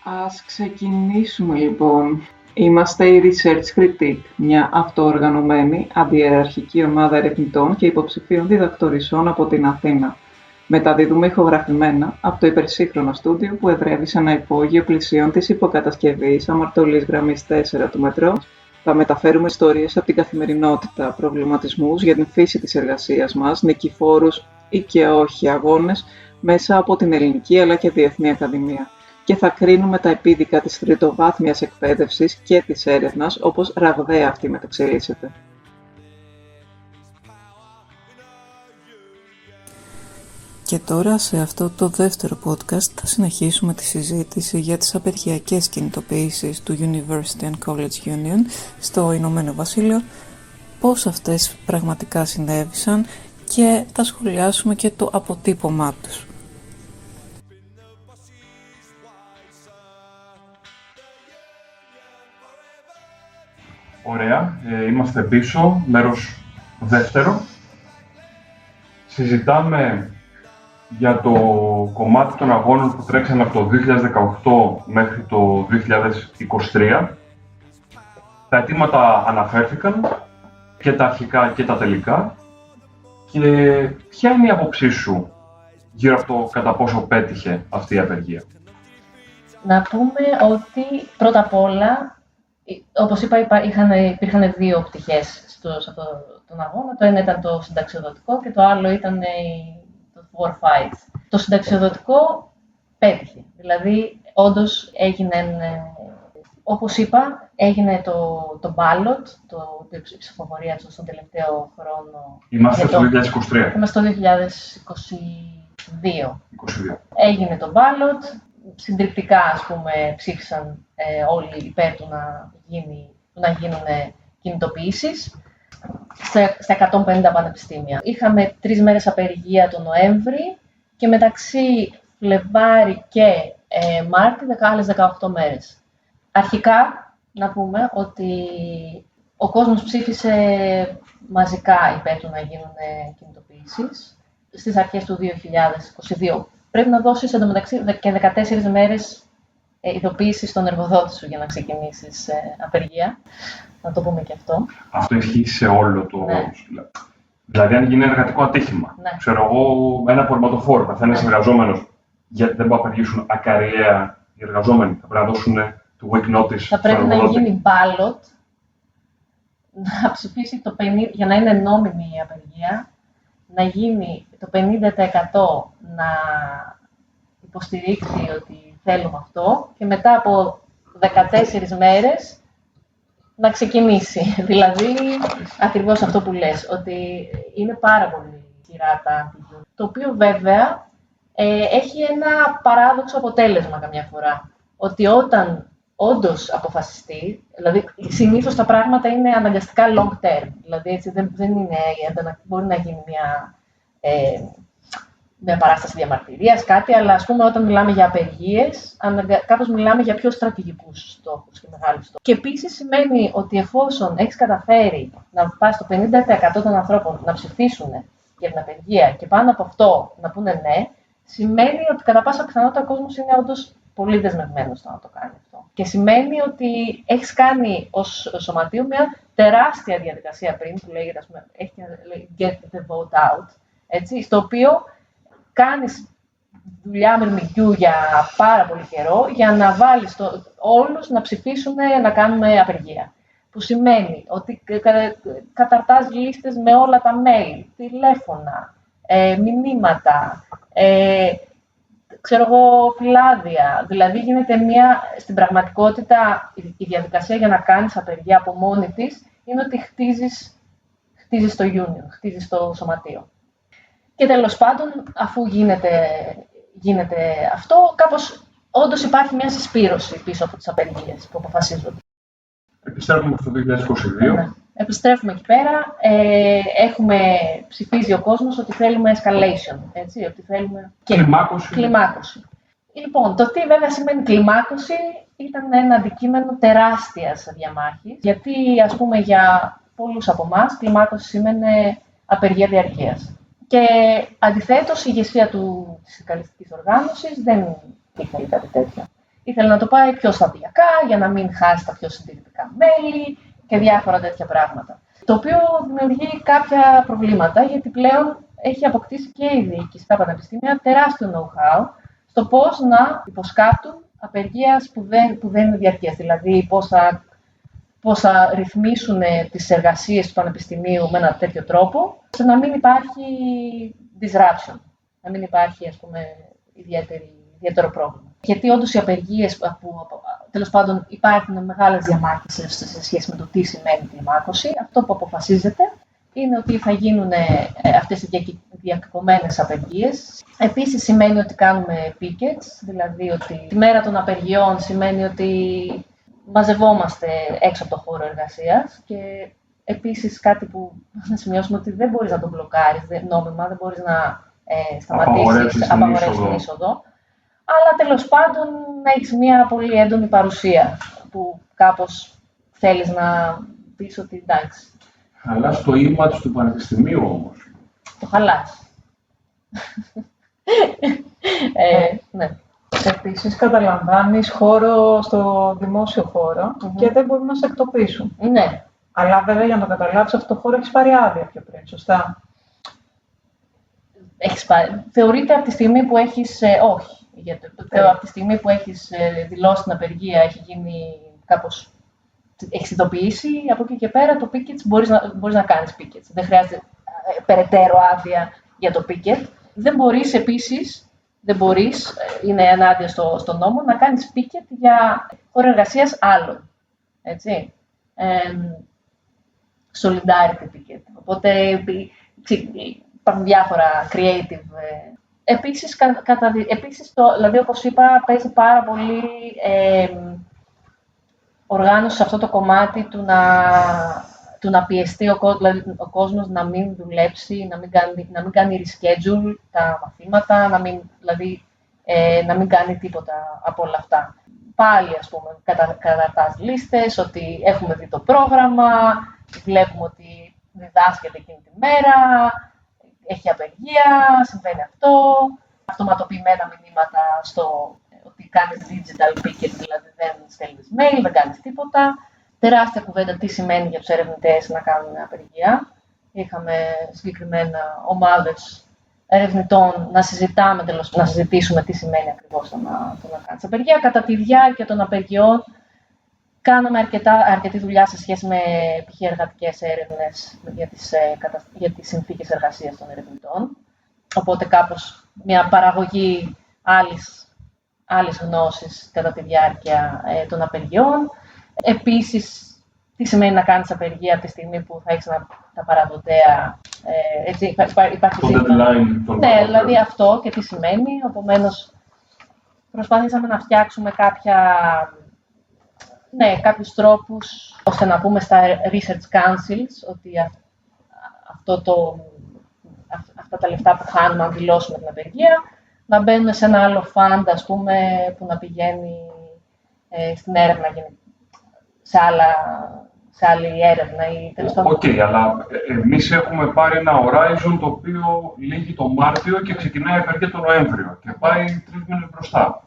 Ας ξεκινήσουμε λοιπόν. Είμαστε η Research Critique, μια αυτοοργανωμένη, αντιεραρχική ομάδα ερευνητών και υποψηφίων διδακτορισσών από την Αθήνα. Μεταδίδουμε ηχογραφημένα από το υπερσύγχρονο στούντιο που εδρεύει σε ένα υπόγειο πλησίων της υποκατασκευής αμαρτωλής γραμμής 4 του μετρό. Θα μεταφέρουμε ιστορίες από την καθημερινότητα, προβληματισμούς για την φύση της εργασίας μας, νικηφόρους ή και όχι αγώνες μέσα από την ελληνική αλλά και διεθνή ακαδημία. Και θα κρίνουμε τα επίδικα της τριτοβάθμιας εκπαίδευσης και της έρευνας, όπως ραγδαία αυτή μεταξελίσσεται. Και τώρα σε αυτό το δεύτερο podcast θα συνεχίσουμε τη συζήτηση για τις απεργιακές κινητοποιήσεις του University and College Union στο Ηνωμένο Βασίλειο, πώς αυτές πραγματικά συνέβησαν και θα σχολιάσουμε και το αποτύπωμά τους. Ωραία, είμαστε πίσω, μέρος δεύτερο. Συζητάμε για το κομμάτι των αγώνων που τρέξαν από το 2018 μέχρι το 2023. Τα αιτήματα αναφέρθηκαν, και τα αρχικά και τα τελικά. Και ποια είναι η άποψή σου γύρω από το κατά πόσο πέτυχε αυτή η απεργία? Να πούμε ότι πρώτα απ' όλα, όπως είπα, υπήρχαν δύο πτυχές σε αυτόν τον αγώνα. Το ένα ήταν το συνταξιοδοτικό και το άλλο ήταν το war fight. Το συνταξιοδοτικό πέτυχε. Δηλαδή, όντως όπως είπα, έγινε το ballot, η ψηφοφορία στον τελευταίο χρόνο. Είμαστε στο 2023. Είμαστε στο 2022. Έγινε το ballot. Συντριπτικά, ψήφισαν όλοι υπέρ του να γίνουν κινητοποιήσεις στα 150 πανεπιστήμια. Είχαμε 3 μέρες απεργία τον Νοέμβρη και μεταξύ Φλεβάρι και Μάρτη άλλες 18 μέρες. Αρχικά, να πούμε ότι ο κόσμος ψήφισε μαζικά υπέρ του να γίνουν κινητοποιήσεις στις αρχές του 2022. Πρέπει να δώσεις εντωμεταξύ και 14 μέρες ειδοποίηση στον εργοδότη σου για να ξεκινήσεις απεργία. Να το πούμε και αυτό. Αυτό ισχύει σε όλο το... Ναι. Δηλαδή, αν γίνει εργατικό ατύχημα, ναι. Ξέρω εγώ, ένα πολυματοφόρο, καθένας εργαζόμενος, γιατί δεν μπορούν να απεργήσουν ακαριέα οι εργαζόμενοι, θα πρέπει να δώσουν το week notice. Θα πρέπει να γίνει ballot, να ψηφίσει το 50%, για να είναι νόμιμη η απεργία, να γίνει το 50% να υποστηρίξει ότι θέλουμε αυτό και μετά από 14 μέρες να ξεκινήσει. Δηλαδή, ακριβώς αυτό που λες, ότι είναι πάρα πολύ σειρά τα αντιγιούν. Το οποίο βέβαια έχει ένα παράδοξο αποτέλεσμα καμιά φορά. Ότι όταν όντως αποφασιστεί, δηλαδή συνήθως τα πράγματα είναι αναγκαστικά long term. Δηλαδή έτσι, δεν είναι, μπορεί να γίνει μια παράσταση διαμαρτυρίας, κάτι, αλλά όταν μιλάμε για απεργίες, κάπως μιλάμε για πιο στρατηγικούς στόχους και μεγάλους στόχους. Και επίσης σημαίνει ότι εφόσον έχεις καταφέρει να πας το 50% των ανθρώπων να ψηφίσουν για την απεργία και πάνω από αυτό να πούνε ναι, σημαίνει ότι κατά πάσα πιθανότητα ο κόσμος είναι όντως πολύ δεσμευμένος στο να το κάνει αυτό. Και σημαίνει ότι έχεις κάνει ως σωματείο μια τεράστια διαδικασία πριν, που λέγεται, get the vote out, έτσι, στο οποίο κάνεις δουλειά μυρμηγκιού για πάρα πολύ καιρό για να βάλεις όλους να ψηφίσουν να κάνουμε απεργία. Που σημαίνει ότι καταρτάς λίστες με όλα τα mail, τηλέφωνα, μηνύματα, φυλάδια. Δηλαδή γίνεται στην πραγματικότητα η διαδικασία για να κάνεις απεργία από μόνη της είναι ότι χτίζεις το union, χτίζεις το σωματείο. Και τέλος πάντων, αφού γίνεται αυτό, κάπως όντως υπάρχει μια συσπήρωση πίσω από τις απεργίες που αποφασίζονται. Επιστρέφουμε στο 2022. Ναι. Επιστρέφουμε εκεί πέρα. Ψηφίζει ο κόσμος ότι θέλουμε escalation, έτσι, ότι θέλουμε κλιμάκωση. Λοιπόν, το τι βέβαια σημαίνει κλιμάκωση ήταν ένα αντικείμενο τεράστιας διαμάχης, γιατί για πολλούς από εμάς κλιμάκωση σημαίνει απεργία διαρκείας. Και αντιθέτως, η ηγεσία της συνδικαλιστικής οργάνωσης δεν ήθελε κάτι τέτοιο. ήθελε να το πάει πιο σταδιακά για να μην χάσει τα πιο συντηρητικά μέλη και διάφορα τέτοια πράγματα. Το οποίο δημιουργεί κάποια προβλήματα, γιατί πλέον έχει αποκτήσει και η διοίκηση στα πανεπιστήμια τεράστιο know-how στο πώς να υποσκάπτουν απεργίας που δεν είναι διαρκές. Δηλαδή, πώς θα ρυθμίσουν τις εργασίες του πανεπιστημίου με ένα τέτοιο τρόπο, ώστε να μην υπάρχει disruption, να μην υπάρχει, ας πούμε, ιδιαίτερο πρόβλημα. Γιατί όντως οι απεργίες που τέλος πάντων υπάρχουν μεγάλες διαμάχες σε σχέση με το τι σημαίνει κλιμάκωση, αυτό που αποφασίζεται είναι ότι θα γίνουν αυτές οι διακεκομένες απεργίες. Επίσης σημαίνει ότι κάνουμε pickets, δηλαδή ότι τη μέρα των απεργιών σημαίνει ότι μαζευόμαστε έξω από το χώρο εργασίας και επίσης κάτι που να σημειώσουμε ότι δεν μπορείς να τον μπλοκάρεις νόμιμα, δεν μπορείς να σταματήσεις, απαγορεύσεις την είσοδο. Αλλά τέλος πάντων να έχεις μια πολύ έντονη παρουσία που κάπως θέλεις να πεις ότι εντάξει. Χαλάς το image του πανεπιστημίου όμως. Το χαλάς. Ναι. Επίσης, καταλαμβάνεις χώρο στο δημόσιο χώρο και δεν μπορούν να σε εκτοπίσουν. Ναι. Αλλά βέβαια για να το καταλάβεις αυτό το χώρο έχεις πάρει άδεια πιο πριν, σωστά. Θεωρείται από τη στιγμή που έχεις. Όχι. Από τη στιγμή που έχεις δηλώσει την απεργία, έχει γίνει κάπως. Έχεις ειδοποιήσει, από εκεί και πέρα το picket μπορείς να κάνεις pickets. Δεν χρειάζεται περαιτέρω άδεια για το picket. Δεν μπορείς, είναι ενάντια στο νόμο, να κάνεις picket για χώρο εργασίας άλλων. Έτσι. Solidarity picket. Οπότε υπάρχουν διάφορα creative. Επίσης, δηλαδή όπως είπα, παίζει πάρα πολύ οργάνωση σε αυτό το κομμάτι του να πιεστεί ο κόσμος να μην δουλέψει, να μην κάνει reschedule τα μαθήματα, να μην κάνει τίποτα από όλα αυτά. Πάλι, ας πούμε, καταρτάς λίστες, ότι έχουμε δει το πρόγραμμα, βλέπουμε ότι διδάσκεται εκείνη τη μέρα, έχει απεργία, συμβαίνει αυτό, αυτοματοποιημένα μηνύματα ότι κάνεις digital picket, δηλαδή δεν στέλνεις mail, δεν κάνεις τίποτα. Τεράστια κουβέντα τι σημαίνει για τους ερευνητές να κάνουν απεργία. Είχαμε συγκεκριμένα ομάδες ερευνητών να συζητήσουμε τι σημαίνει ακριβώς το να κάνεις απεργία. Κατά τη διάρκεια των απεργιών κάναμε αρκετή δουλειά σε σχέση με εργατικές έρευνες για τις συνθήκες εργασίας των ερευνητών. Οπότε κάπως μια παραγωγή άλλης γνώσης κατά τη διάρκεια των απεργιών. Επίσης, τι σημαίνει να κάνεις απεργία από τη στιγμή που θα έχεις τα παραδοτέα. Υπάρχει το deadline. Ναι, δηλαδή αυτό και τι σημαίνει. Επομένως, προσπαθήσαμε να φτιάξουμε κάποιους τρόπους ώστε να πούμε στα research councils ότι αυτά τα λεφτά που χάνουμε αν δηλώσουμε την απεργία να μπαίνουν σε ένα άλλο fund, ας πούμε, που να πηγαίνει στην έρευνα, σε άλλη έρευνα ή τέλος πάντων. Οκ, αλλά εμείς έχουμε πάρει ένα horizon το οποίο λύγει το Μάρτιο και ξεκινάει η απεργία το Νοέμβριο και πάει 3 μήνες μπροστά.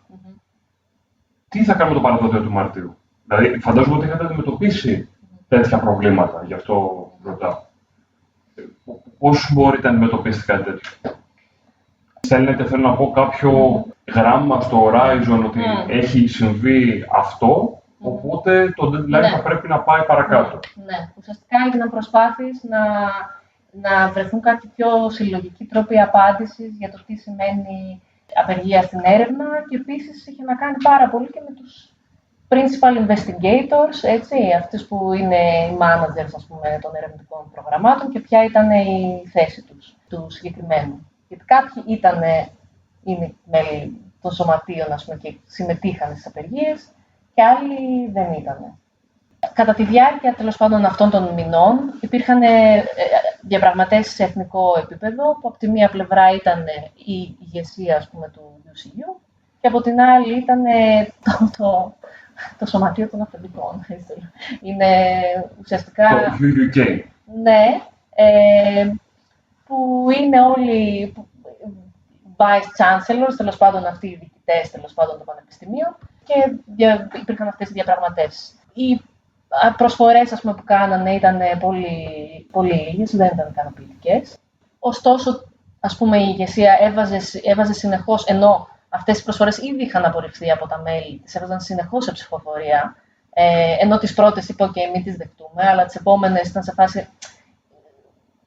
Τι θα κάνουμε το παραδοτέο του Μαρτίου? Δηλαδή, φαντάζομαι ότι έχετε αντιμετωπίσει τέτοια προβλήματα, γι' αυτό ρωτάω. Πώς μπορείτε να αντιμετωπίσετε κάτι τέτοιο? Στέλνετε, θέλω να πω, κάποιο γράμμα στο Horizon ότι έχει συμβεί αυτό, οπότε το deadline θα πρέπει να πάει παρακάτω. Ναι, ουσιαστικά έγιναν προσπάθειες να βρεθούν κάποιοι πιο συλλογικοί τρόποι απάντησης για το τι σημαίνει απεργία στην έρευνα και επίσης είχε να κάνει πάρα πολύ και με τους principal investigators, αυτούς που είναι οι managers, ας πούμε, των ερευνητικών προγραμμάτων και ποια ήταν η θέση του συγκεκριμένου. Γιατί κάποιοι είναι μέλη των σωματείων, ας πούμε, και συμμετείχαν στις απεργίες και άλλοι δεν ήταν. Κατά τη διάρκεια, τέλος πάντων, αυτών των μηνών υπήρχαν διαπραγματεύσεις σε εθνικό επίπεδο, που από τη μία πλευρά ήταν η ηγεσία, ας πούμε, του UCU και από την άλλη ήταν το Σωματείο των Αφεντικών. Είναι ουσιαστικά... Το UUK. Ναι, που είναι όλοι vice chancellors, τέλος πάντων αυτοί οι διοικητές, τέλος πάντων των πανεπιστημίων. και υπήρχαν αυτές οι διαπραγματεύσεις. Οι προσφορές, ας πούμε, που κάνανε ήταν πολύ λίγες, δεν ήταν ικανοποιητικές. Ωστόσο, ας πούμε, η ηγεσία έβαζε συνεχώς, ενώ αυτές οι προσφορές ήδη είχαν απορριφθεί από τα μέλη, τις έβαζαν συνεχώς σε ψηφοφορία, ενώ τις πρώτες είπα και μην τις δεχτούμε, αλλά τις επόμενες ήταν σε φάση,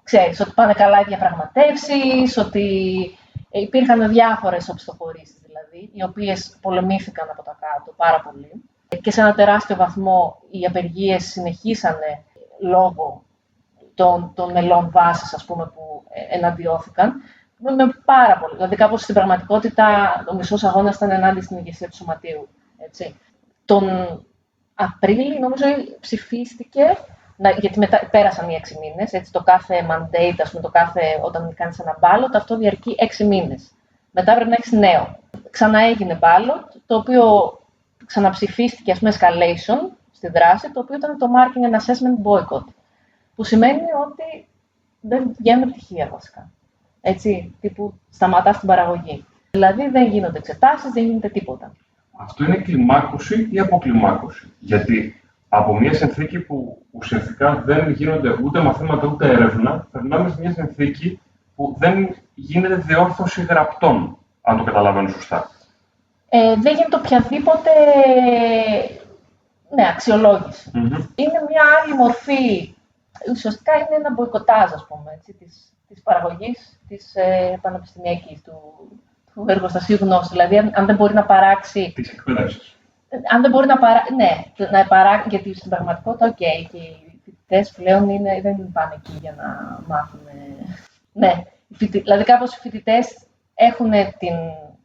ξέρεις, ότι πάνε καλά οι διαπραγματεύσεις, ότι υπήρχαν διάφορες οπισθοχωρήσεις δηλαδή, οι οποίες πολεμήθηκαν από τα κάτω πάρα πολύ. Και σε ένα τεράστιο βαθμό οι απεργίες συνεχίσανε λόγω των μελών βάσης, ας πούμε, που εναντιώθηκαν, με πάρα πολύ. Δηλαδή, κάπως στην πραγματικότητα, ο μισός αγώνας ήταν ενάντια στην ηγεσία του Σωματείου. Έτσι. Τον Απρίλη, νομίζω, ψηφίστηκε, γιατί μετά πέρασαν οι 6 μήνες, έτσι, το κάθε mandate, ας πούμε, όταν κάνεις ένα ballot, αυτό διαρκεί 6 μήνες. Μετά πρέπει να έχεις νέο. Ξαναέγινε ballot, το οποίο ξαναψηφίστηκε, ας πούμε, escalation στη δράση, το οποίο ήταν το marking and assessment boycott, που σημαίνει ότι δεν βγαίνουν πτυχία βασικά. Έτσι, τύπου σταματάς την παραγωγή. Δηλαδή δεν γίνονται εξετάσεις, δεν γίνεται τίποτα. Αυτό είναι κλιμάκωση ή αποκλιμάκωση? Γιατί από μια συνθήκη που ουσιαστικά δεν γίνονται ούτε μαθήματα ούτε έρευνα, περνάμε σε μια συνθήκη που δεν γίνεται διόρθωση γραπτών, αν το καταλαβαίνω σωστά. Δεν γίνεται οποιαδήποτε αξιολόγηση. Είναι μια άλλη μορφή. Ουσιαστικά είναι ένα μποϊκοτάζ, ας πούμε, έτσι, της παραγωγής της πανεπιστημιακής, του εργοστασίου γνώσης. Δηλαδή, αν δεν μπορεί να παράξει. Της εκπαίδευσης. Αν δεν μπορεί να παράξει. Ναι, να παράξει, γιατί στην πραγματικότητα, και οι φοιτητές πλέον δεν πάνε εκεί για να μάθουν. Ναι, δηλαδή, κάπως οι φοιτητές έχουν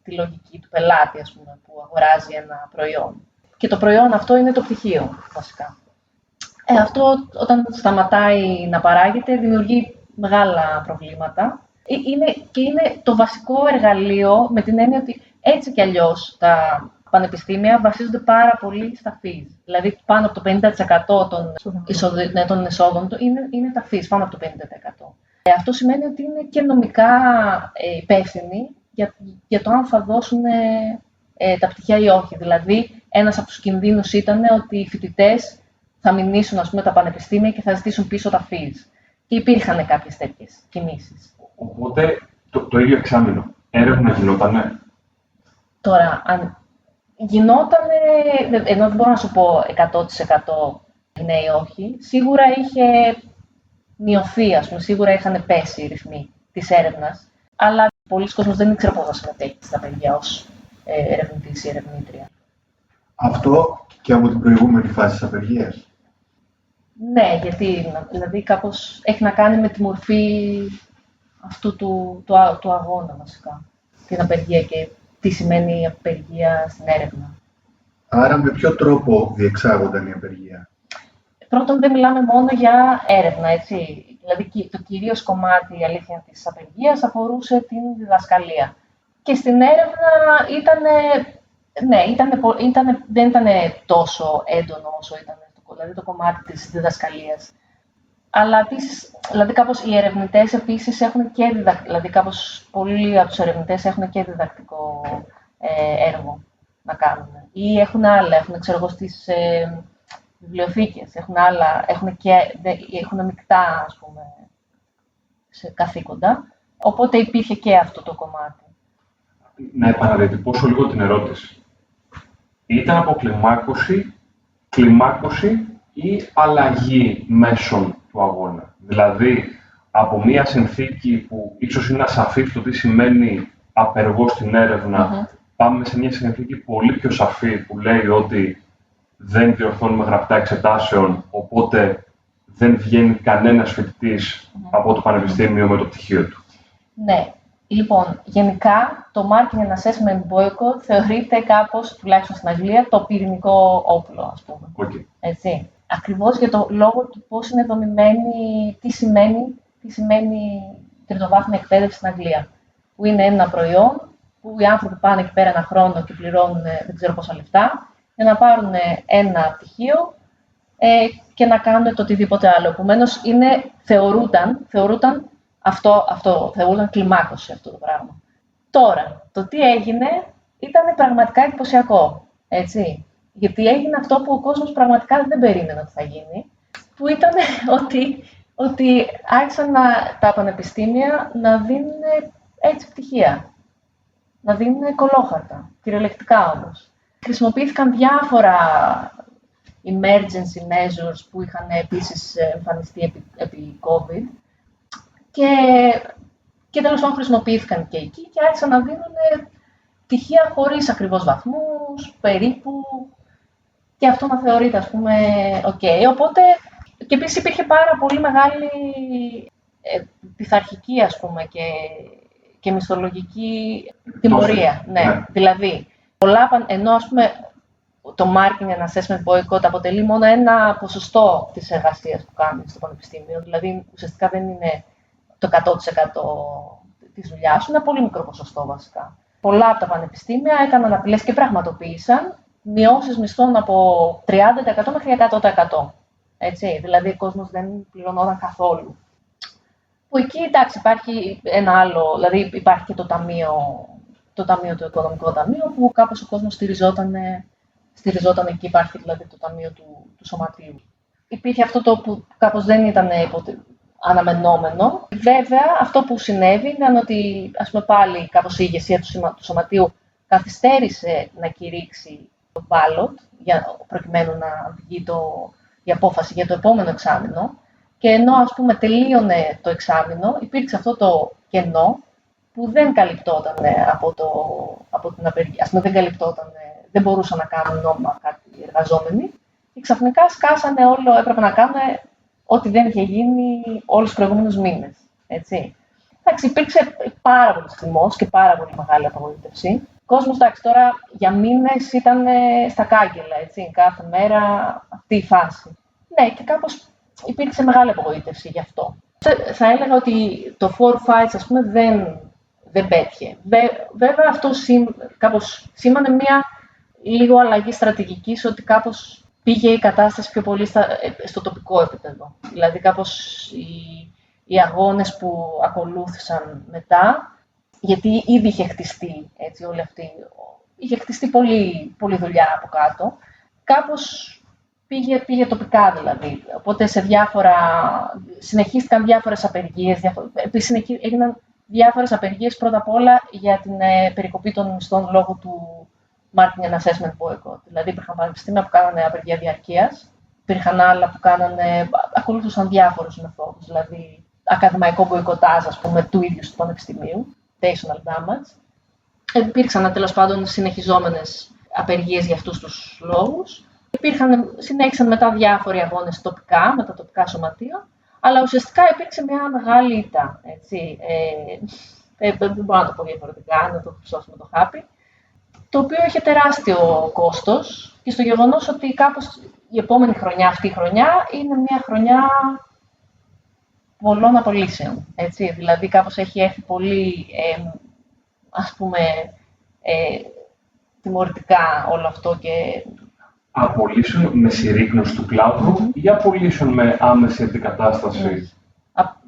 τη λογική του πελάτη, ας πούμε, που αγοράζει ένα προϊόν. Και το προϊόν αυτό είναι το πτυχίο, βασικά. Αυτό, όταν σταματάει να παράγεται, δημιουργεί μεγάλα προβλήματα. Είναι το βασικό εργαλείο, με την έννοια ότι έτσι κι αλλιώς τα πανεπιστήμια βασίζονται πάρα πολύ στα fees. Δηλαδή, πάνω από το 50% των εσόδων του είναι τα fees, πάνω από το 50%. Αυτό σημαίνει ότι είναι και νομικά υπεύθυνοι για το αν θα δώσουν τα πτυχία ή όχι. Δηλαδή, ένας από τους κινδύνους ήταν ότι οι φοιτητές θα μηνύσουν, ας πούμε, τα πανεπιστήμια και θα ζητήσουν πίσω τα fees. Και υπήρχαν κάποιες τέτοιες κινήσεις. Οπότε, το ίδιο εξάμηνο, έρευνα γινότανε? Τώρα, αν γινότανε, ενώ δεν μπορώ να σου πω 100% ναι ή όχι, σίγουρα είχε μειωθεί, ας πούμε, σίγουρα είχαν πέσει οι ρυθμοί της έρευνας, αλλά πολλοί κόσμος δεν ήξερε πώς να συμμετέχει στα παιδιά ως ερευνητής ή ερευνήτρια. Αυτό και από την προηγούμενη φάση της απεργίας. Ναι, γιατί δηλαδή κάπως έχει να κάνει με τη μορφή αυτού του αγώνα, βασικά. Την απεργία και τι σημαίνει η απεργία στην έρευνα. Άρα με ποιο τρόπο διεξάγονταν η απεργία? Πρώτον, δεν μιλάμε μόνο για έρευνα, έτσι. Δηλαδή, το κυρίως κομμάτι, η αλήθεια, της απεργίας αφορούσε την διδασκαλία. Και στην έρευνα δεν ήταν τόσο έντονο όσο ήταν δηλαδή το κομμάτι της διδασκαλίας. Αλλά επίσης, δηλαδή κάπως οι ερευνητές επίσης έχουν και δηλαδή κάπως πολλοί από τους ερευνητές έχουν και διδακτικό έργο να κάνουν. Ή έχουν άλλα, ξέρω εγώ, στις βιβλιοθήκες, έχουν μεικτά, ας πούμε, σε καθήκοντα. Οπότε υπήρχε και αυτό το κομμάτι. Να επαναδιατυπώσω λίγο την ερώτηση. Ήταν αποκλιμάκωση, κλιμάκωση ή αλλαγή μέσων του αγώνα? Δηλαδή, από μια συνθήκη που ίσως είναι ασαφή στο τι σημαίνει απεργό στην έρευνα, πάμε σε μια συνθήκη πολύ πιο σαφή που λέει ότι δεν διορθώνουμε γραπτά εξετάσεων, οπότε δεν βγαίνει κανένας φοιτητής από το πανεπιστήμιο με το πτυχίο του. Ναι. Λοιπόν, γενικά το marking and assessment boycott θεωρείται κάπως, τουλάχιστον στην Αγγλία, το πυρηνικό όπλο, ας πούμε. Okay. Έτσι. Ακριβώς για το λόγο του πώς είναι δομημένη, τι σημαίνει τριτοβάθμια εκπαίδευση στην Αγγλία. Που είναι ένα προϊόν που οι άνθρωποι πάνε εκεί πέρα ένα χρόνο και πληρώνουν δεν ξέρω πόσα λεφτά για να πάρουν ένα πτυχίο και να κάνουν το οτιδήποτε άλλο. Επομένως, θεωρούταν θεωρούταν κλιμάκωση αυτό το πράγμα. Τώρα, το τι έγινε ήταν πραγματικά εντυπωσιακό. Έτσι. Γιατί έγινε αυτό που ο κόσμος πραγματικά δεν περίμενε ότι θα γίνει, που ήταν ότι άρχισαν τα πανεπιστήμια να δίνουν έτσι πτυχία, να δίνουν κολόχαρτα, κυριολεκτικά όμως. Χρησιμοποιήθηκαν διάφορα emergency measures που είχαν επίσης εμφανιστεί επί COVID και τέλος πάντων χρησιμοποιήθηκαν και εκεί και άρχισαν να δίνουν πτυχία χωρίς ακριβώς βαθμούς, περίπου, και αυτό να θεωρείται, ας πούμε, ok. Οπότε, και επίσης υπήρχε πάρα πολύ μεγάλη πειθαρχική, ας πούμε, και μισθολογική τιμωρία. Ναι. Δηλαδή, ενώ, ας πούμε, το marketing and assessment boycott αποτελεί μόνο ένα ποσοστό της εργασίας που κάνει στο πανεπιστήμιο, δηλαδή ουσιαστικά δεν είναι το 100% της δουλειάς σου, είναι ένα πολύ μικρό ποσοστό βασικά. Πολλά από τα πανεπιστήμια έκαναν απειλές και πραγματοποίησαν μειώσεις μισθών από 30% μέχρι 100%. Έτσι, δηλαδή ο κόσμος δεν πληρωνόταν καθόλου. Που εκεί, εντάξει, υπάρχει ένα άλλο, δηλαδή υπάρχει και το ταμείο του Οικονομικό Ταμείο, που κάπως ο κόσμος στηριζόταν εκεί, υπάρχει δηλαδή το ταμείο του Σωματείου. Υπήρχε αυτό το που κάπως δεν ήταν αναμενόμενο. Βέβαια, αυτό που συνέβη ήταν ότι, ας πούμε, πάλι κάπως η ηγεσία του Σωματείου καθυστέρησε να κηρύξει το ballot, προκειμένου να βγει η απόφαση για το επόμενο εξάμηνο. Και ενώ, ας πούμε, τελείωνε το εξάμηνο, υπήρξε αυτό το κενό που δεν καλυπτόταν από την απεργία. Ας πούμε, δεν μπορούσαν να κάνουν νόμιμα κάτι οι εργαζόμενοι και ξαφνικά σκάσανε έπρεπε να κάνουν ό,τι δεν είχε γίνει όλους τους προηγούμενους μήνες. Έτσι. Εντάξει, υπήρξε πάρα πολύ θυμός και πάρα πολύ μεγάλη απογοήτευση. Ο κόσμος, εντάξει, τώρα για μήνες ήταν στα κάγκελα, έτσι, κάθε μέρα αυτή η φάση. Ναι, και κάπως υπήρξε μεγάλη απογοήτευση γι' αυτό. Θα έλεγα ότι το Four Fights, ας πούμε, δεν πέτυχε. Βέβαια, αυτό κάπως σήμανε μια λίγο αλλαγή στρατηγικής, ότι κάπως πήγε η κατάσταση πιο πολύ στο τοπικό επίπεδο. Δηλαδή, κάπως οι αγώνες που ακολούθησαν μετά, γιατί ήδη είχε χτιστεί έτσι, όλη αυτή, είχε χτιστεί πολλή δουλειά από κάτω, κάπως πήγε τοπικά δηλαδή. Οπότε συνεχίστηκαν διάφορες απεργίες, έγιναν διάφορες απεργίες πρώτα απ' όλα για την περικοπή των μισθών λόγω του marketing and assessment boycott. Δηλαδή υπήρχαν πανεπιστήμια που κάνανε απεργία διαρκείας, υπήρχαν άλλα που ακολούθησαν διάφορους μεθόδους, δηλαδή ακαδημαϊκό μποϊκοτάζ, ας πούμε, του ίδιου του πανεπιστημίου, reputational damage. Υπήρξαν τέλος πάντων συνεχιζόμενες απεργίες για αυτούς τους λόγους. Συνέχισαν μετά διάφοροι αγώνες τοπικά, με τα τοπικά σωματεία, αλλά ουσιαστικά υπήρξε μια μεγάλη ήττα. Δεν μπορώ να το πω διαφορετικά, να το χρυσώσουμε το χάπι, το οποίο είχε τεράστιο κόστος και στο γεγονός ότι κάπως η επόμενη χρονιά, αυτή η χρονιά, είναι μια χρονιά πολλών απολύσεων. Έτσι. Δηλαδή κάπως έχει έρθει πολύ, ας πούμε, τιμωρητικά όλο αυτό και... Απολύσεων με συρρίκνωση του κλάδου ή απολύσεων με άμεση αντικατάσταση?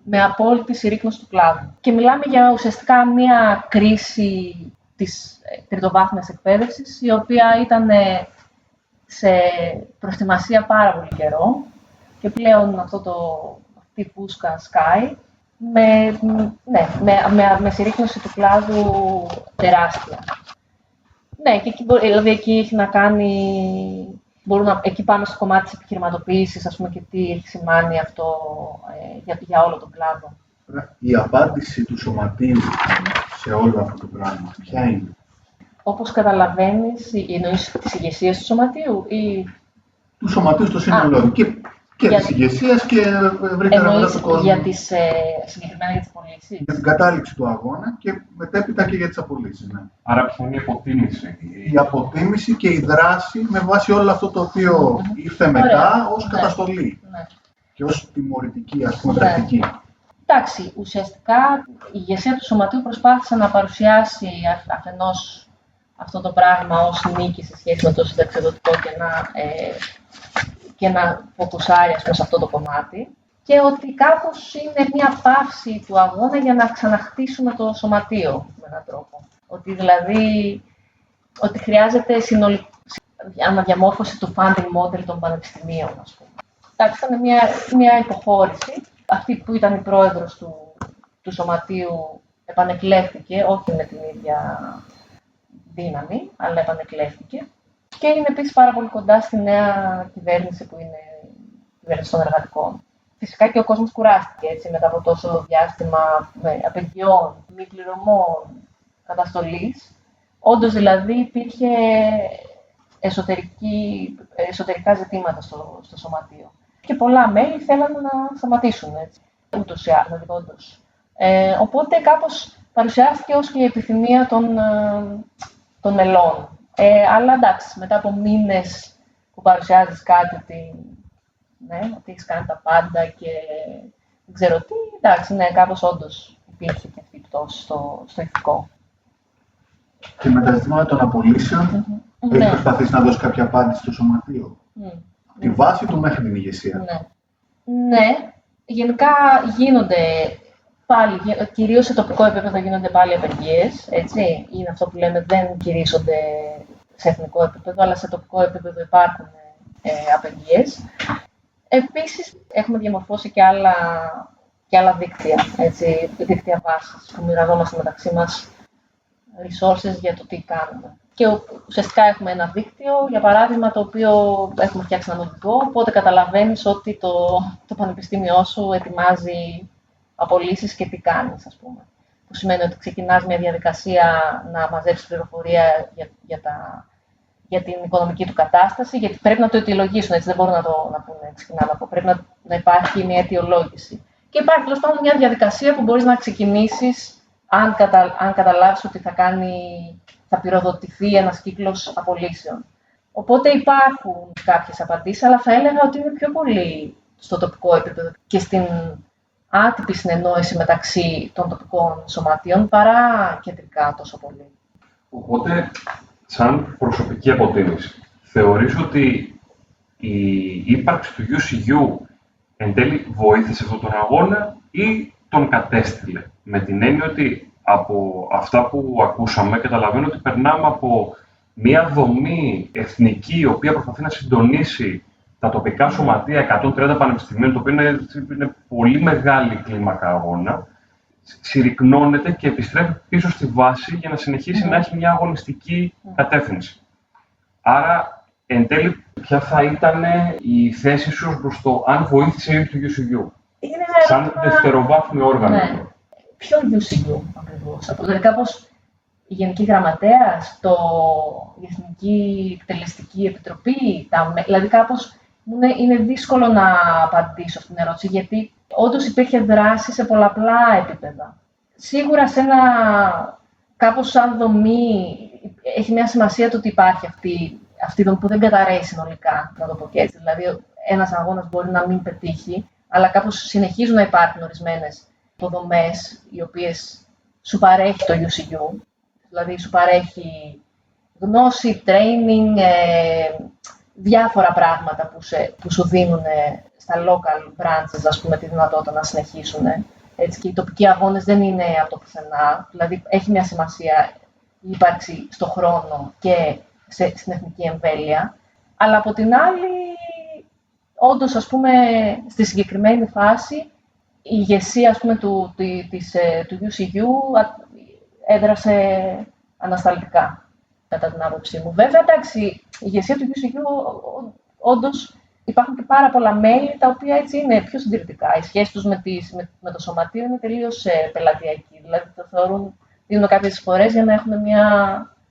Με απόλυτη συρρίκνωση του κλάδου. Και μιλάμε για ουσιαστικά μια κρίση της τριτοβάθμιας εκπαίδευσης, η οποία ήταν σε προετοιμασία πάρα πολύ καιρό και πλέον αυτή η πούσκα σκάει με συρρίκνωση του κλάδου τεράστια. Ναι, και δηλαδή εκεί έχει να κάνει... Εκεί πάμε στο κομμάτι της επιχειρηματοποίησης, ας πούμε, και τι έχει σημάνει αυτό για όλο τον κλάδο. Η απάντηση του Σωματείου σε όλο αυτό το πράγμα, ποια είναι? Όπως καταλαβαίνεις, εννοείς τις ηγεσίες του Σωματείου ή... Του Σωματείου στο σύνολο και της ηγεσίας και ευρύτερα μετά του κόσμου. Συγκεκριμένα για τις απολύσεις. Για την κατάληξη του αγώνα και μετέπειτα και για τις απολύσεις. Ναι. Άρα ποια είναι η αποτίμηση? Η αποτίμηση και η δράση με βάση όλο αυτό το οποίο ήρθε μετά ως καταστολή και ως τιμωρητική, ας πούμε, πρακτική. Εντάξει, ουσιαστικά η ηγεσία του Σωματείου προσπάθησε να παρουσιάσει αφενός αυτό το πράγμα ως νίκη σε σχέση με το συνταξιοδοτικό και να φοκουσάρει, ας πούμε, σε αυτό το κομμάτι και ότι κάπως είναι μια παύση του αγώνα για να ξαναχτίσουμε το Σωματείο με έναν τρόπο. Ότι δηλαδή χρειάζεται αναδιαμόρφωση του funding model των πανεπιστημίων, ας πούμε. Εντάξει, ήταν μια υποχώρηση. Αυτή που ήταν η πρόεδρος του σωματείου επανεκλέχθηκε, όχι με την ίδια δύναμη, αλλά επανεκλέχθηκε. Και είναι επίσης πάρα πολύ κοντά στη νέα κυβέρνηση που είναι η κυβέρνηση των εργατικών. Φυσικά και ο κόσμος κουράστηκε έτσι, μετά από τόσο διάστημα απεργιών, μη πληρωμών, καταστολής. Όντως δηλαδή υπήρχε εσωτερικά ζητήματα στο σωματείο. Και πολλά μέλη θέλανε να σταματήσουν έτσι, ούτως ή άλλως. Οπότε κάπως παρουσιάστηκε ως και η επιθυμία των μελών. Αλλά εντάξει, μετά από μήνες που παρουσιάζεις κάτι ότι έχεις κάνει τα πάντα και δεν ξέρω τι, εντάξει, ναι, κάπως όντως υπήρχε και αυτή η πτώση στο ηθικό. Και με τα ζητήματα των απολύσεων, έχει προσπαθήσει να δώσει κάποια απάντηση στο σωματείο. Τη βάση του μέχρι την ηγεσία. Ναι, γενικά γίνονται πάλι, κυρίως σε τοπικό επίπεδο γίνονται πάλι απεργίες, έτσι. Είναι αυτό που λέμε, δεν κηρύσσονται σε εθνικό επίπεδο, αλλά σε τοπικό επίπεδο υπάρχουν απεργίες. Επίσης, έχουμε διαμορφώσει και άλλα δίκτυα, έτσι, δίκτυα βάσης, που μοιραζόμαστε μεταξύ μας resources για το τι κάνουμε. Και ουσιαστικά έχουμε ένα δίκτυο, για παράδειγμα, το οποίο έχουμε φτιάξει ένα οδηγό, οπότε καταλαβαίνεις ότι το πανεπιστήμιό σου ετοιμάζει απολύσεις και τι κάνεις, ας πούμε. Που σημαίνει ότι ξεκινάς μια διαδικασία να μαζέψεις πληροφορία για την οικονομική του κατάσταση, γιατί πρέπει να το αιτιολογήσουν, έτσι δεν μπορούν να πούνε ξεκινάμε από. Πρέπει να υπάρχει μια αιτιολόγηση. Και υπάρχει τέλος πάντων μια διαδικασία που μπορείς να ξεκινήσεις αν καταλάβεις ότι θα πυροδοτηθεί ένας κύκλος απολύσεων. Οπότε υπάρχουν κάποιες απαντήσεις, αλλά θα έλεγα ότι είναι πιο πολύ στο τοπικό επίπεδο και στην άτυπη συνεννόηση μεταξύ των τοπικών σωματείων παρά κεντρικά τόσο πολύ. Οπότε, σαν προσωπική αποτίμηση, θεωρείς ότι η ύπαρξη του UCU εν τέλει βοήθησε αυτόν τον αγώνα ή τον κατέστηλε? Με την έννοια ότι από αυτά που ακούσαμε καταλαβαίνω ότι περνάμε από μια δομή εθνική η οποία προσπαθεί να συντονίσει τα τοπικά σωματεία 130 πανεπιστημίων, το οποίο είναι πολύ μεγάλη κλίμακα αγώνα, συρρυκνώνεται και επιστρέφει πίσω στη βάση για να συνεχίσει να έχει μια αγωνιστική κατεύθυνση. Άρα, εν τέλει, ποια θα ήταν η θέση σου προς το αν βοήθησε το UCU, σαν δευτεροβάθμιο όργανο? Ναι. Ποιο UCU ακριβώς? Δηλαδή κάπως η Γενική Γραμματέας, η Εθνική Εκτελεστική Επιτροπή, δηλαδή κάπως είναι δύσκολο να απαντήσω αυτήν την ερώτηση, γιατί όντως υπήρχε δράση σε πολλαπλά επίπεδα. Σίγουρα σε ένα κάπως σαν δομή έχει μια σημασία το ότι υπάρχει αυτή δομή που δεν καταραίει συνολικά, να το πω και έτσι. Δηλαδή ένας αγώνας μπορεί να μην πετύχει, αλλά κάπως συνεχίζουν να υπάρχουν ορισμένες υποδομές οι οποίες σου παρέχει το UCU, δηλαδή σου παρέχει γνώση, training, διάφορα πράγματα που σου δίνουν στα local branches, ας πούμε, τη δυνατότητα να συνεχίσουν. Έτσι, και οι τοπικοί αγώνες δεν είναι από το πουθενά, δηλαδή έχει μια σημασία η ύπαρξη στον χρόνο και στην εθνική εμβέλεια, αλλά από την άλλη, όντως, ας πούμε, στη συγκεκριμένη φάση, η ηγεσία, ας πούμε, του UCU έδρασε ανασταλτικά, κατά την άποψή μου. Βέβαια, εντάξει, η ηγεσία του UCU, όντως, υπάρχουν και πάρα πολλά μέλη, τα οποία έτσι είναι πιο συντηρητικά. Οι σχέσεις τους με το σωματείο είναι τελείως πελατειακοί. Δηλαδή, το δίνουν κάποιες φορές για να έχουν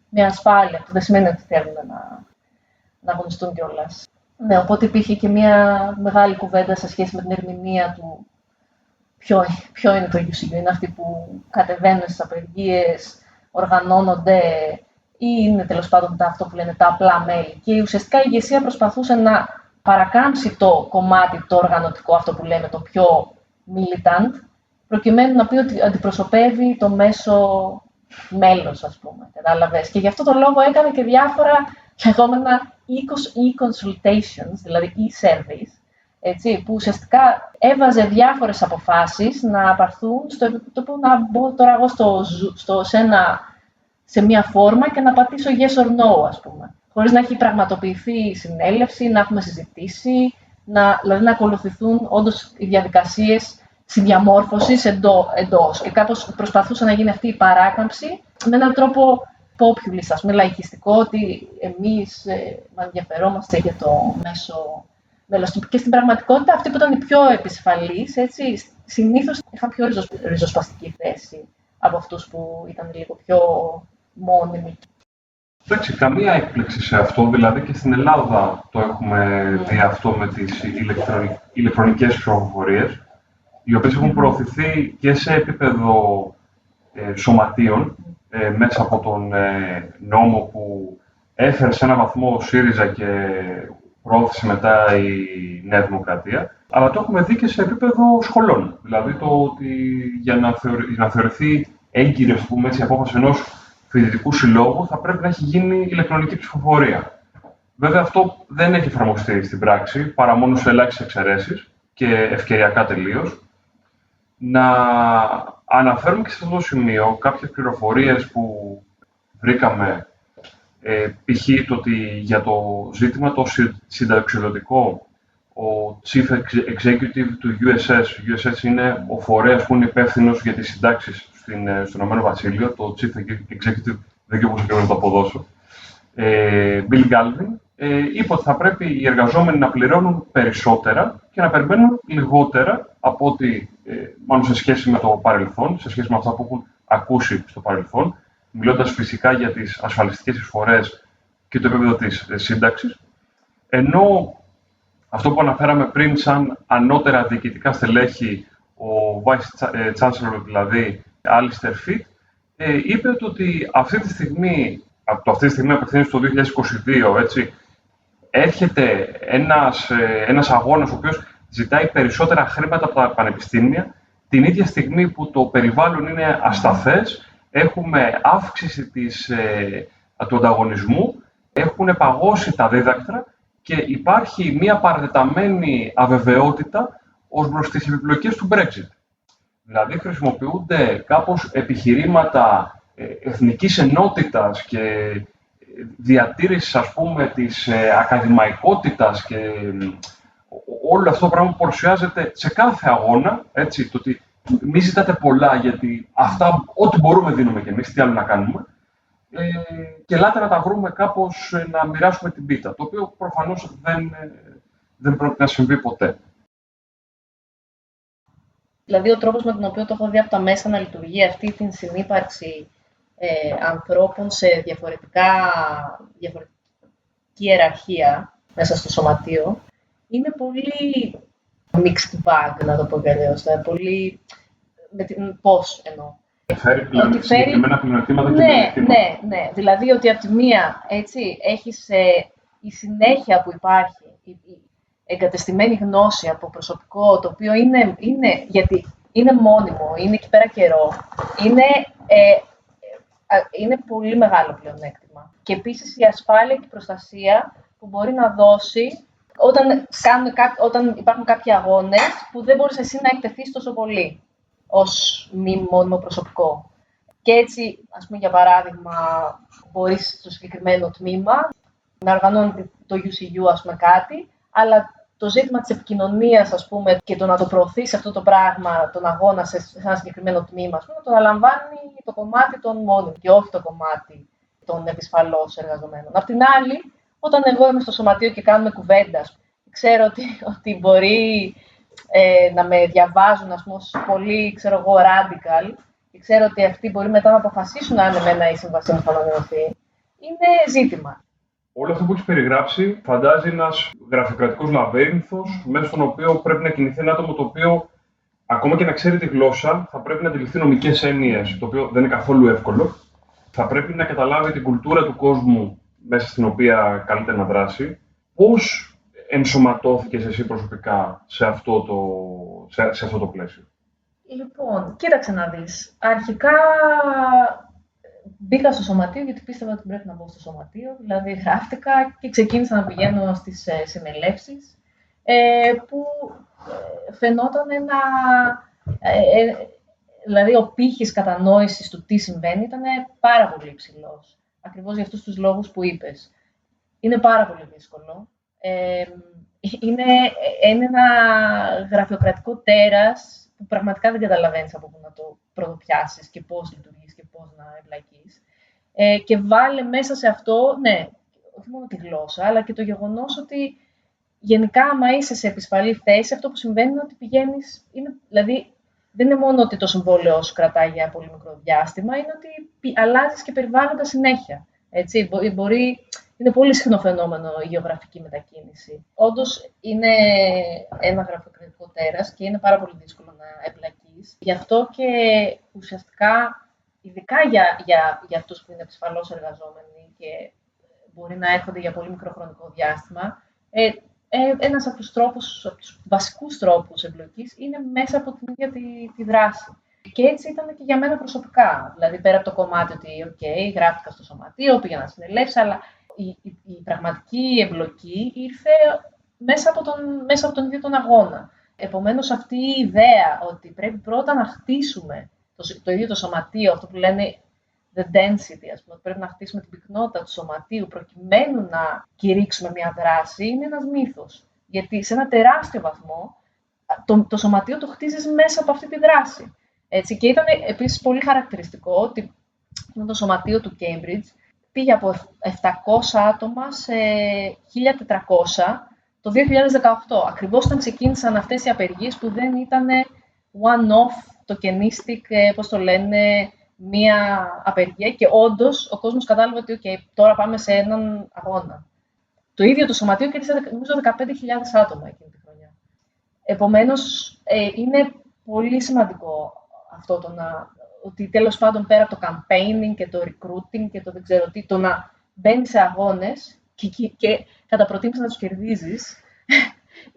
μια ασφάλεια. Αυτό δεν σημαίνει ότι θέλουν να αγωνιστούν κιόλας. Ναι, οπότε υπήρχε και μια μεγάλη κουβέντα σε σχέση με την ερμηνεία του ποιο είναι το UCU. Είναι αυτοί που κατεβαίνουν στις απεργίες, οργανώνονται ή είναι τέλος πάντων αυτό που λένε τα απλά μέλη. Και ουσιαστικά η ηγεσία προσπαθούσε να παρακάμψει το κομμάτι, το οργανωτικό, αυτό που λέμε το πιο militant, προκειμένου να πει ότι αντιπροσωπεύει το μέσο μέλος, ας πούμε. Κατάλαβες. Και γι' αυτό το λόγο έκανε και διάφορα λεγόμενα e-consultations, δηλαδή e-surveys, έτσι, που ουσιαστικά έβαζε διάφορες αποφάσεις να πάρθουν στο επίπεδο να μπω τώρα εγώ σε μια φόρμα και να πατήσω yes or no, ας πούμε. χωρίς να έχει πραγματοποιηθεί η συνέλευση, να έχουμε συζητήσει, δηλαδή να ακολουθηθούν όντως οι διαδικασίες συνδιαμόρφωσης εντός. Και κάπως προσπαθούσε να γίνει αυτή η παράκαμψη με έναν τρόπο populist, ας πούμε, λαϊκιστικό, ότι εμείς ενδιαφερόμαστε για το μέσο μέλος. Και στην πραγματικότητα, αυτοί που ήταν οι πιο επισφαλείς, έτσι, συνήθως είχαν πιο ριζοσπαστική θέση από αυτούς που ήταν λίγο πιο μόνιμοι. Εντάξει, καμία έκπληξη σε αυτό, δηλαδή και στην Ελλάδα το έχουμε δει αυτό με τις ηλεκτρονικές ψηφοφορίες, οι οποίες έχουν προωθηθεί και σε επίπεδο σωματείων, μέσα από τον νόμο που έφερε σε έναν βαθμό ο ΣΥΡΙΖΑ και προώθησε μετά η Νέα Δημοκρατία, αλλά το έχουμε δει και σε επίπεδο σχολών. Δηλαδή το ότι για να θεωρηθεί έγκυρη, ας πούμε, η απόφαση ενός φοιτητικού συλλόγου θα πρέπει να έχει γίνει ηλεκτρονική ψηφοφορία. Βέβαια, αυτό δεν έχει εφαρμοστεί στην πράξη, παρά μόνο σε ελάχιστες εξαιρέσεις και ευκαιριακά τελείως. Να αναφέρουμε και σε αυτό το σημείο κάποιες πληροφορίες που βρήκαμε, π.χ. το ότι για το ζήτημα το συνταξιοδοτικό, ο Chief Executive του USS είναι ο φορέας που είναι υπεύθυνος για τις συντάξεις στο Ηνωμένο Βασίλειο, το Chief Executive, δεν ξέρω πώς ακριβώς να το αποδώσω, Bill Galvin, είπε ότι θα πρέπει οι εργαζόμενοι να πληρώνουν περισσότερα και να περιμένουν λιγότερα από ό,τι, μάλλον σε σχέση με το παρελθόν, σε σχέση με αυτά που έχουν ακούσει στο παρελθόν, μιλώντας φυσικά για τις ασφαλιστικές εισφορές και το επίπεδο της σύνταξης. Ενώ αυτό που αναφέραμε πριν σαν ανώτερα διοικητικά στελέχη, ο Vice Chancellor, δηλαδή Alistair Fitt, είπε ότι αυτή τη στιγμή απευθύνεται στο 2022, έτσι, έρχεται ένας αγώνας ο οποίος ζητάει περισσότερα χρήματα από τα πανεπιστήμια, την ίδια στιγμή που το περιβάλλον είναι ασταθές, έχουμε αύξηση του ανταγωνισμού, έχουν παγώσει τα δίδακτρα και υπάρχει μια παρατεταμένη αβεβαιότητα ως προς τις επιπλοκές του Brexit. Δηλαδή χρησιμοποιούνται κάπως επιχειρήματα εθνικής ενότητας και διατήρησης, ας πούμε, της ακαδημαϊκότητας και όλο αυτό το πράγμα που παρουσιάζεται σε κάθε αγώνα, έτσι, το ότι μη ζητάτε πολλά, γιατί αυτά, ό,τι μπορούμε δίνουμε κι εμείς, τι άλλο να κάνουμε, και ελάτε να τα βρούμε κάπως, να μοιράσουμε την πίτα, το οποίο προφανώς δεν πρόκειται να συμβεί ποτέ. Δηλαδή, ο τρόπος με τον οποίο το έχω δει από τα μέσα να λειτουργεί αυτή την συνύπαρξη ανθρώπων σε διαφορετική ιεραρχία μέσα στο σωματείο, είναι πολύ mixed bag, να το πω κι αλλιώς. Πολύ... Πώς εννοώ. Φέρει συγκεκριμένα πλεονεκτήματα και μειονεκτήματα. Ναι. Δηλαδή ότι από τη μία, έτσι, έχεις η συνέχεια που υπάρχει, η εγκατεστημένη γνώση από προσωπικό, το οποίο γιατί είναι μόνιμο, είναι εκεί πέρα καιρό, είναι πολύ μεγάλο πλεονέκτημα. Και επίσης η ασφάλεια και η προστασία που μπορεί να δώσει όταν υπάρχουν κάποιοι αγώνες που δεν μπορείς εσύ να εκτεθείς τόσο πολύ ως μη μόνιμο προσωπικό. Και έτσι, ας πούμε, για παράδειγμα, μπορείς στο συγκεκριμένο τμήμα να οργανώνει το UCU, ας πούμε, κάτι, αλλά το ζήτημα της επικοινωνίας, ας πούμε, και το να το προωθείς αυτό το πράγμα, τον αγώνα σε ένα συγκεκριμένο τμήμα, ας πούμε, το αναλαμβάνει το κομμάτι των μόνιμων και όχι το κομμάτι των επισφαλώς εργαζομένων. Απ' την άλλη, όταν εγώ είμαι στο σωματείο και κάνουμε κουβέντα, ξέρω ότι μπορεί να με διαβάζουν, ας πούμε, πολύ, ξέρω εγώ, radical, και ξέρω ότι αυτοί μπορεί μετά να αποφασίσουν αν εμένα η σύμβασή μου θα ανανεωθεί. Είναι ζήτημα. Όλο αυτό που έχεις περιγράψει φαντάζει ένας γραφειοκρατικός λαβύρινθος, μέσα στον οποίο πρέπει να κινηθεί ένα άτομο το οποίο, ακόμα και να ξέρει τη γλώσσα, θα πρέπει να αντιληφθεί νομικές έννοιες, το οποίο δεν είναι καθόλου εύκολο. Θα πρέπει να καταλάβει την κουλτούρα του κόσμου μέσα στην οποία καλείται να δράσει. Πώς ενσωματώθηκες εσύ προσωπικά σε αυτό το πλαίσιο? Λοιπόν, κοίταξε να δεις. Αρχικά μπήκα στο σωματείο γιατί πίστευα ότι πρέπει να μπω στο σωματείο. Δηλαδή γράφτηκα και ξεκίνησα να πηγαίνω στις συνελεύσεις, που φαινόταν δηλαδή ο πύχης κατανόησης του τι συμβαίνει ήταν πάρα πολύ υψηλός. Ακριβώς για αυτούς τους λόγους που είπες. Είναι πάρα πολύ δύσκολο. Είναι ένα γραφειοκρατικό τέρας που πραγματικά δεν καταλαβαίνεις από πού να το πρωτοπιάσεις και πώς λειτουργείς και πώς να εμπλακείς. Και βάλε μέσα σε αυτό, ναι, όχι μόνο τη γλώσσα, αλλά και το γεγονός ότι γενικά, άμα είσαι σε επισφαλή θέση, αυτό που συμβαίνει είναι ότι πηγαίνεις. Δηλαδή, δεν είναι μόνο ότι το συμβόλαιό σου κρατάει για πολύ μικρό διάστημα, είναι ότι αλλάζεις και περιβάλλοντα συνέχεια. Έτσι, είναι πολύ συχνό φαινόμενο η γεωγραφική μετακίνηση. Όντως, είναι ένα γραφειοκρατικό τέρας και είναι πάρα πολύ δύσκολο να εμπλακείς. Γι' αυτό και ουσιαστικά, ειδικά για αυτούς που είναι επισφαλώς εργαζόμενοι και μπορεί να έρχονται για πολύ μικρό χρονικό διάστημα, ένας από τους βασικούς τρόπους εμπλοκής είναι μέσα από την ίδια τη δράση. Και έτσι ήταν και για μένα προσωπικά. Δηλαδή, πέρα από το κομμάτι ότι, γράφτηκα στο σωματείο, πήγαινα να συνελεύσω, αλλά η πραγματική εμπλοκή ήρθε μέσα από τον ίδιο τον αγώνα. Επομένως, αυτή η ιδέα ότι πρέπει πρώτα να χτίσουμε το ίδιο το σωματείο, αυτό που λένε the density, ας πούμε, πρέπει να χτίσουμε την πυκνότητα του σωματείου προκειμένου να κηρύξουμε μια δράση, είναι ένας μύθος. Γιατί σε ένα τεράστιο βαθμό το σωματείο το χτίζεις μέσα από αυτή τη δράση. Έτσι, και ήταν επίσης πολύ χαρακτηριστικό ότι το σωματείο του Cambridge πήγε από 700 άτομα σε 1.400 το 2018, ακριβώς όταν ξεκίνησαν αυτές οι απεργίες που δεν ήταν one-off, tokenistic, πώς το λένε, μία απεργία και όντως ο κόσμος κατάλαβε ότι τώρα πάμε σε έναν αγώνα. Το ίδιο το σωματείο κέρδισε νομίζω 15.000 άτομα εκείνη τη χρονιά. Επομένως, είναι πολύ σημαντικό αυτό ότι τέλος πάντων πέρα από το campaigning και το recruiting και το δεν ξέρω τι, το να μπαίνεις σε αγώνες και κατά προτίμηση να τους κερδίζεις,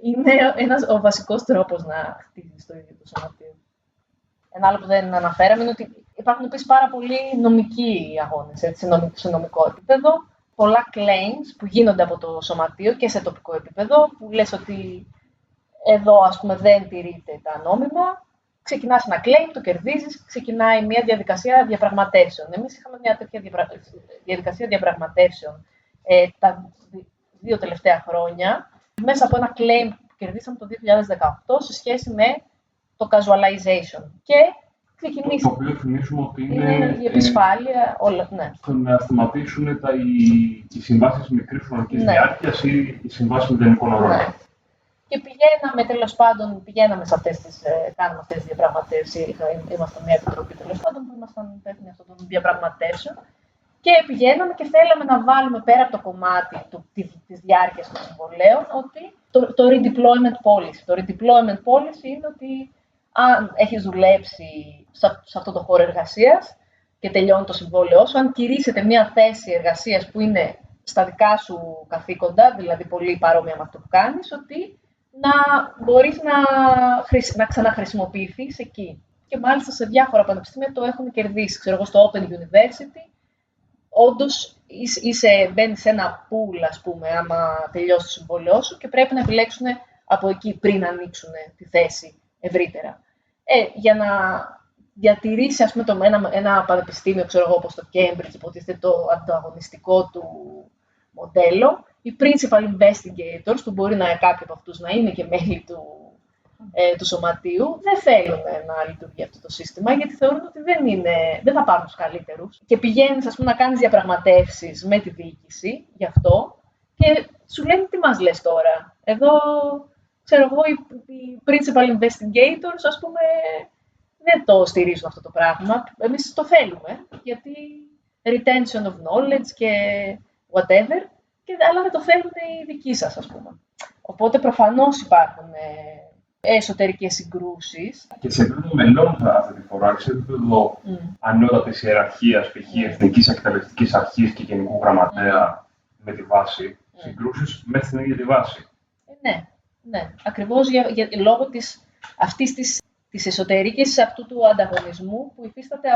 είναι ο βασικός τρόπος να χτίζεις το ίδιο το σωματείο. Ένα άλλο που δεν αναφέραμε είναι ότι υπάρχουν επίσης πάρα πολλοί νομικοί αγώνες, σε νομικό επίπεδο. Πολλά claims που γίνονται από το σωματείο και σε τοπικό επίπεδο, που λες ότι εδώ, ας πούμε, δεν τηρείται τα νόμιμα. Ξεκινάς ένα claim, το κερδίζεις, ξεκινάει μια διαδικασία διαπραγματεύσεων. Εμείς είχαμε μια τέτοια διαδικασία διαπραγματεύσεων τα 2 τελευταία χρόνια, μέσα από ένα claim που κερδίσαμε το 2018 σε σχέση με το casualization. Και ξεκινήσει. Το οποίο θυμίσουμε ότι είναι η επισφάλεια, όλα, ναι. Στο να σταματήσουν οι συμβάσεις μικρής χρονικής διάρκειας ή οι συμβάσεις μηδενικών ορών. Ναι. Και πηγαίναμε σε κάναμε αυτές τις διαπραγματεύσεις. Ήμασταν μια επιτροπή τέλος πάντων που ήμασταν υπεύθυνοι αυτών των διαπραγματεύσεων. Και πηγαίναμε και θέλαμε να βάλουμε πέρα από το κομμάτι της διάρκειας των συμβολέων ότι το redeployment policy. Το redeployment policy είναι ότι αν έχεις δουλέψει σε αυτό το χώρο εργασίας και τελειώνει το συμβόλαιό σου, αν κηρύσσεται μια θέση εργασίας που είναι στα δικά σου καθήκοντα, δηλαδή πολύ παρόμοια με αυτό που κάνεις, ότι να μπορείς να ξαναχρησιμοποιηθείς εκεί. Και μάλιστα σε διάφορα πανεπιστήμια το έχουν κερδίσει. Ξέρω εγώ, στο Open University, όντως μπαίνεις σε ένα pool, ας πούμε, άμα τελειώσει το συμβόλαιό σου και πρέπει να επιλέξουν από εκεί πριν ανοίξουν τη θέση ευρύτερα. Για να διατηρήσει, ας πούμε, ένα πανεπιστήμιο, ξέρω εγώ, όπως το Cambridge, υποτίθεται το ανταγωνιστικό του μοντέλο, οι principal investigators, που μπορεί κάποιοι από αυτούς να είναι και μέλη του σωματείου, δεν θέλουν να λειτουργεί αυτό το σύστημα, γιατί θεωρούν ότι δεν θα πάρουν τους καλύτερους. Και πηγαίνεις, ας πούμε, να κάνεις διαπραγματεύσεις με τη διοίκηση γι' αυτό και σου λένε τι μας λες τώρα. Εδώ, ξέρω εγώ, οι principal investigators, ας πούμε, δεν το στηρίζουν αυτό το πράγμα. Εμείς το θέλουμε, γιατί retention of knowledge και whatever, αλλά δεν το θέλουν οι δικοί σας, ας πούμε. Οπότε προφανώς υπάρχουν εσωτερικές συγκρούσεις. Και σε επίπεδο μελών αυτή τη φορά, σε επίπεδο ανώτατης ιεραρχίας, π.χ. Εθνικής Εκτελεστικής Αρχής και Γενικού Γραμματέα με τη βάση, συγκρούσεις μέσα στην ίδια τη βάση. Ναι. Ακριβώς λόγω αυτής της εσωτερικής αυτού του ανταγωνισμού που υφίσταται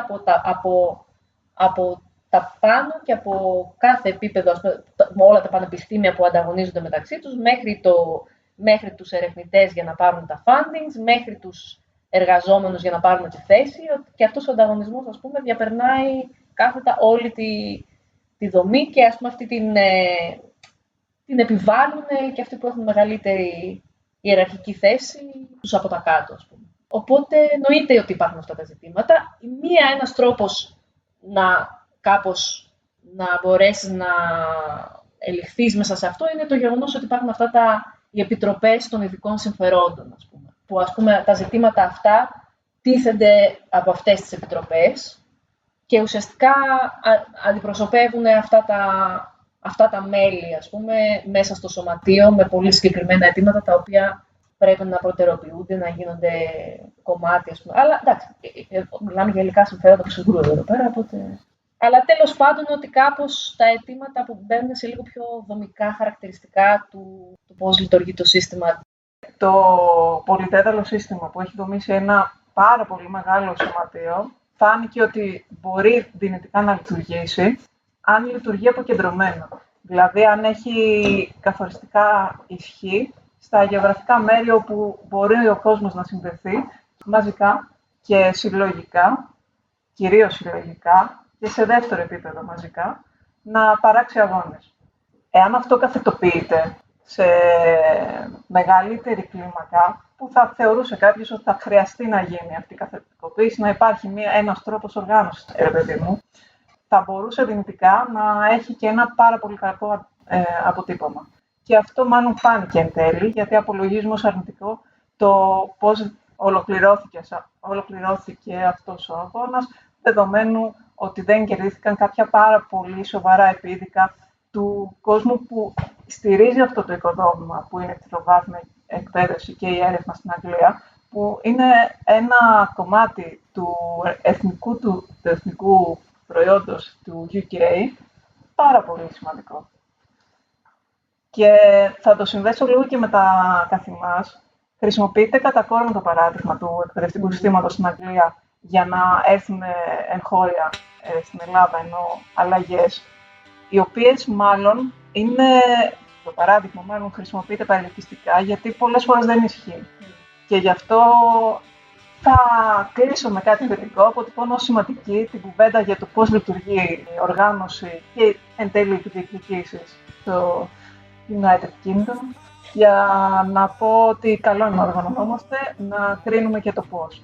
από τα πάνω και από κάθε επίπεδο, με όλα τα πανεπιστήμια που ανταγωνίζονται μεταξύ τους, μέχρι τους ερευνητές για να πάρουν τα fundings, μέχρι τους εργαζόμενους για να πάρουν τη θέση, και αυτός ο ανταγωνισμός, ας πούμε, διαπερνάει κάθετα όλη τη δομή και, ας πούμε, αυτή την επιβάλλουν και αυτοί που έχουν μεγαλύτερη ιεραρχική θέση τους από τα κάτω, ας πούμε. Οπότε εννοείται ότι υπάρχουν αυτά τα ζητήματα. Ένας τρόπος κάπως να μπορέσεις να ελιχθείς μέσα σε αυτό είναι το γεγονός ότι υπάρχουν οι επιτροπές των ειδικών συμφερόντων, ας πούμε, που ας πούμε τα ζητήματα αυτά τίθενται από αυτές τις επιτροπές και ουσιαστικά αντιπροσωπεύουν αυτά τα μέλη, ας πούμε, μέσα στο σωματείο με πολύ συγκεκριμένα αιτήματα τα οποία πρέπει να προτεραιοποιούνται, να γίνονται κομμάτι, ας πούμε. Αλλά εντάξει, μιλάμε για υλικά συμφέροντα ψυχρού εδώ πέρα, οπότε... Αλλά τέλος πάντων ότι κάπως τα αιτήματα που μπαίνουν σε λίγο πιο δομικά χαρακτηριστικά του πώς λειτουργεί το σύστημα. Το πολυτέταλο σύστημα που έχει δομήσει ένα πάρα πολύ μεγάλο σωματείο, φάνηκε ότι μπορεί δυνητικά να λειτουργήσει αν λειτουργεί αποκεντρωμένο. Δηλαδή, αν έχει καθοριστικά ισχύ στα γεωγραφικά μέρη όπου μπορεί ο κόσμος να συνδεθεί μαζικά και συλλογικά, κυρίως συλλογικά και σε δεύτερο επίπεδο μαζικά, να παράξει αγώνες. Εάν αυτό καθετοποιείται σε μεγαλύτερη κλίμακα, που θα θεωρούσε κάποιος ότι θα χρειαστεί να γίνει αυτή η καθετικοποίηση, να υπάρχει ένας τρόπος οργάνωσης, παιδί μου, θα μπορούσε δυνητικά να έχει και ένα πάρα πολύ κακό αποτύπωμα. Και αυτό μάλλον φάνηκε εν τέλει, γιατί απολογίζουμε ως αρνητικό το πώς ολοκληρώθηκε αυτός ο αγώνας, δεδομένου ότι δεν κερδίθηκαν κάποια πάρα πολύ σοβαρά επίδικα του κόσμου που στηρίζει αυτό το οικοδόμημα, που είναι η τριτοβάθμια εκπαίδευση και η έρευνα στην Αγγλία, που είναι ένα κομμάτι του εθνικού προϊόντος του UK, πάρα πολύ σημαντικό. Και θα το συνδέσω λίγο και με τα καθημάς. Χρησιμοποιείται κατά κόρον το παράδειγμα του εκπαιδευτικού συστήματος στην Αγγλία για να έρθουν εγχώρια στην Ελλάδα, ενώ αλλαγές, οι οποίες μάλλον είναι, το παράδειγμα μάλλον χρησιμοποιείται παρελκυστικά, γιατί πολλές φορές δεν ισχύει. Και γι' αυτό θα κλείσω με κάτι θετικό, αποτυπώνω σημαντική την κουβέντα για το πώς λειτουργεί η οργάνωση και εν τέλει οι διεκδικήσεις στο United Kingdom, για να πω ότι καλό είναι να οργανωνόμαστε, να κρίνουμε και το πώς.